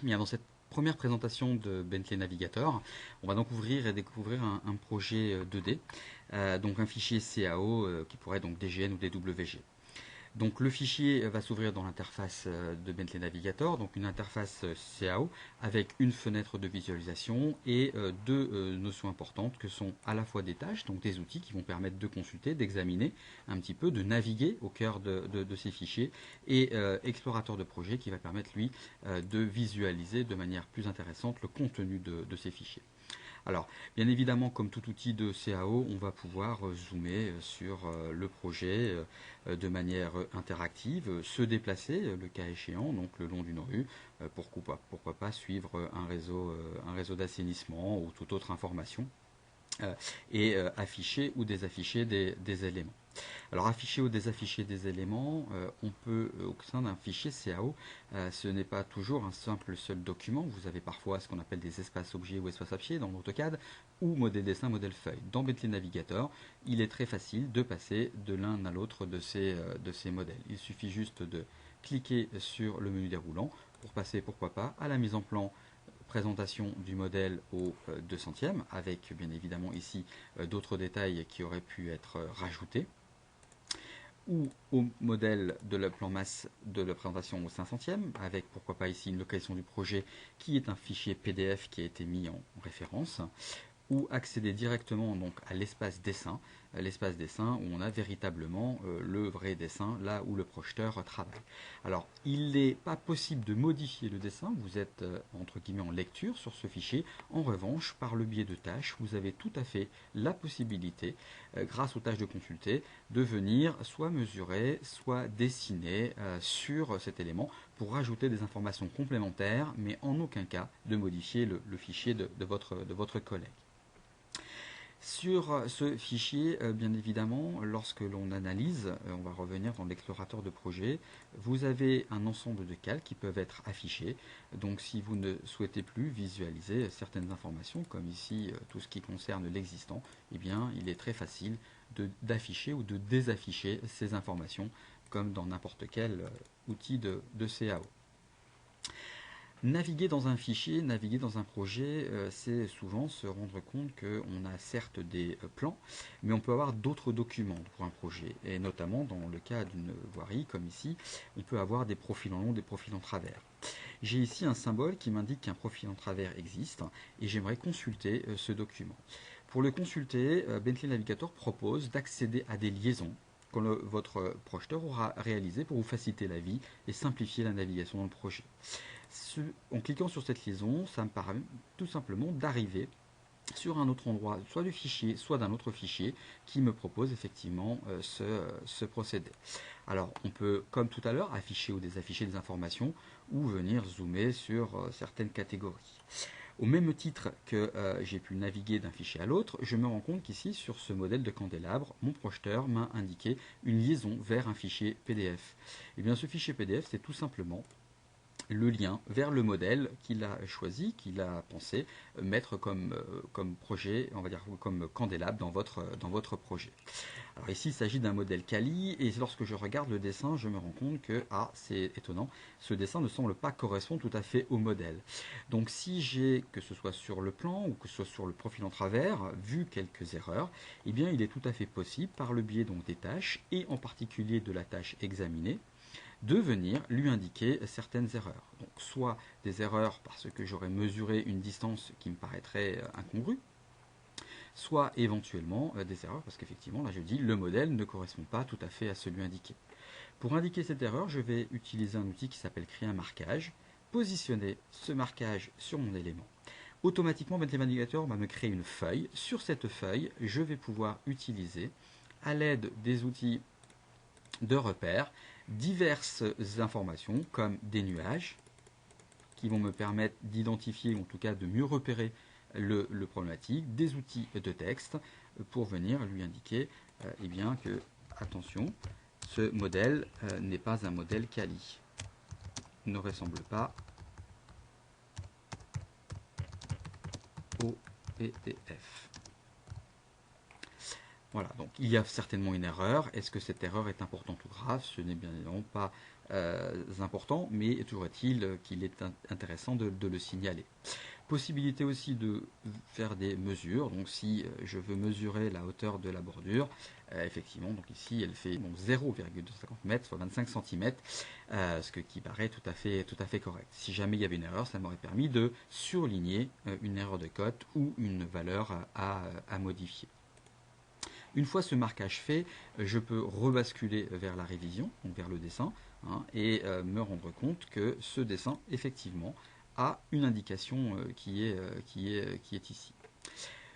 Bien, dans cette première présentation de Bentley Navigator, on va donc ouvrir et découvrir un projet 2D, donc un fichier CAO qui pourrait être donc DGN ou DWG. Donc le fichier va s'ouvrir dans l'interface de Bentley Navigator, donc une interface CAO avec une fenêtre de visualisation et deux notions importantes que sont à la fois des tâches, donc des outils qui vont permettre de consulter, d'examiner un petit peu, de naviguer au cœur de ces fichiers, et explorateur de projet qui va permettre lui de visualiser de manière plus intéressante le contenu de ces fichiers. Alors, bien évidemment, comme tout outil de CAO, on va pouvoir zoomer sur le projet de manière interactive, se déplacer, le cas échéant, donc le long d'une rue, pourquoi pas suivre un réseau d'assainissement ou toute autre information, et afficher ou désafficher des éléments. Alors afficher ou désafficher des éléments, on peut au sein d'un fichier CAO, ce n'est pas toujours un simple seul document. Vous avez parfois ce qu'on appelle des espaces objets ou espaces papier dans AutoCAD, ou modèle dessin, modèle feuille. Dans Bentley Navigator, il est très facile de passer de l'un à l'autre de ces modèles. Il suffit juste de cliquer sur le menu déroulant pour passer, pourquoi pas, à la mise en plan, présentation du modèle au 200e, avec bien évidemment ici d'autres détails qui auraient pu être rajoutés, ou au modèle de la plan masse de la présentation au 500e, avec pourquoi pas ici une localisation du projet qui est un fichier PDF qui a été mis en référence, ou accéder directement donc à l'espace dessin où on a véritablement le vrai dessin, là où le projeteur travaille. Alors, il n'est pas possible de modifier le dessin, vous êtes entre guillemets en lecture sur ce fichier. En revanche, par le biais de tâches, vous avez tout à fait la possibilité, grâce aux tâches de consulter, de venir soit mesurer, soit dessiner sur cet élément pour rajouter des informations complémentaires, mais en aucun cas de modifier le fichier de votre collègue. Sur ce fichier, bien évidemment, lorsque l'on analyse, on va revenir dans l'explorateur de projet, vous avez un ensemble de calques qui peuvent être affichés. Donc si vous ne souhaitez plus visualiser certaines informations, comme ici tout ce qui concerne l'existant, eh bien il est très facile d'afficher ou de désafficher ces informations, comme dans n'importe quel outil de CAO. Naviguer dans un fichier, naviguer dans un projet, c'est souvent se rendre compte qu'on a certes des plans, mais on peut avoir d'autres documents pour un projet. Et notamment dans le cas d'une voirie, comme ici, on peut avoir des profils en long, des profils en travers. J'ai ici un symbole qui m'indique qu'un profil en travers existe, et j'aimerais consulter ce document. Pour le consulter, Bentley Navigator propose d'accéder à des liaisons que votre projeteur aura réalisées pour vous faciliter la vie et simplifier la navigation dans le projet. En cliquant sur cette liaison, ça me permet tout simplement d'arriver sur un autre endroit, soit du fichier, soit d'un autre fichier, qui me propose effectivement ce procédé. Alors, on peut, comme tout à l'heure, afficher ou désafficher des informations, ou venir zoomer sur certaines catégories. Au même titre que j'ai pu naviguer d'un fichier à l'autre, je me rends compte qu'ici, sur ce modèle de candélabre, mon projeteur m'a indiqué une liaison vers un fichier PDF. Et bien, ce fichier PDF, c'est tout simplement le lien vers le modèle qu'il a choisi, qu'il a pensé mettre comme projet, on va dire comme candélabre dans votre projet. Alors ici, il s'agit d'un modèle Kali, et lorsque je regarde le dessin, je me rends compte que, c'est étonnant, ce dessin ne semble pas correspondre tout à fait au modèle. Donc si j'ai, que ce soit sur le plan ou que ce soit sur le profil en travers, vu quelques erreurs, eh bien il est tout à fait possible, par le biais donc des tâches, et en particulier de la tâche examiner, de venir lui indiquer certaines erreurs. Donc soit des erreurs parce que j'aurais mesuré une distance qui me paraîtrait incongrue, soit éventuellement des erreurs parce qu'effectivement, là je dis, le modèle ne correspond pas tout à fait à celui indiqué. Pour indiquer cette erreur, je vais utiliser un outil qui s'appelle créer un marquage, positionner ce marquage sur mon élément. Automatiquement, Bentley Navigator va me créer une feuille. Sur cette feuille, je vais pouvoir utiliser, à l'aide des outils de repères, diverses informations comme des nuages qui vont me permettre d'identifier ou en tout cas de mieux repérer le problématique, des outils de texte pour venir lui indiquer eh bien que, attention, ce modèle n'est pas un modèle Kali, ne ressemble pas au PDF. Voilà, donc il y a certainement une erreur. Est-ce que cette erreur est importante ou grave? Ce n'est bien évidemment pas important, mais toujours est-il qu'il est intéressant de le signaler. Possibilité aussi de faire des mesures. Donc si je veux mesurer la hauteur de la bordure, effectivement, donc ici elle fait 0,250 mètres, soit 25 cm, ce qui paraît tout à fait correct. Si jamais il y avait une erreur, ça m'aurait permis de surligner une erreur de cote ou une valeur à modifier. Une fois ce marquage fait, je peux rebasculer vers la révision, donc vers le dessin, et me rendre compte que ce dessin, effectivement, a une indication qui est ici.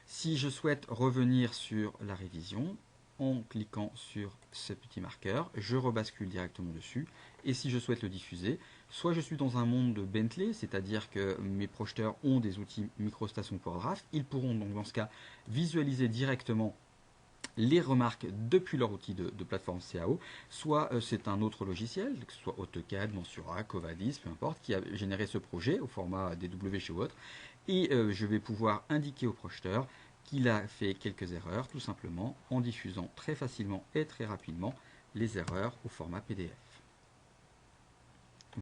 Si je souhaite revenir sur la révision, en cliquant sur ce petit marqueur, je rebascule directement dessus. Et si je souhaite le diffuser, soit je suis dans un monde de Bentley, c'est-à-dire que mes projeteurs ont des outils MicroStation PowerDraft, ils pourront donc dans ce cas visualiser directement les remarques depuis leur outil de plateforme CAO, soit c'est un autre logiciel, que ce soit AutoCAD, Mensura, Covadis, peu importe, qui a généré ce projet au format DWG ou autre, et je vais pouvoir indiquer au projeteur qu'il a fait quelques erreurs, tout simplement en diffusant très facilement et très rapidement les erreurs au format PDF.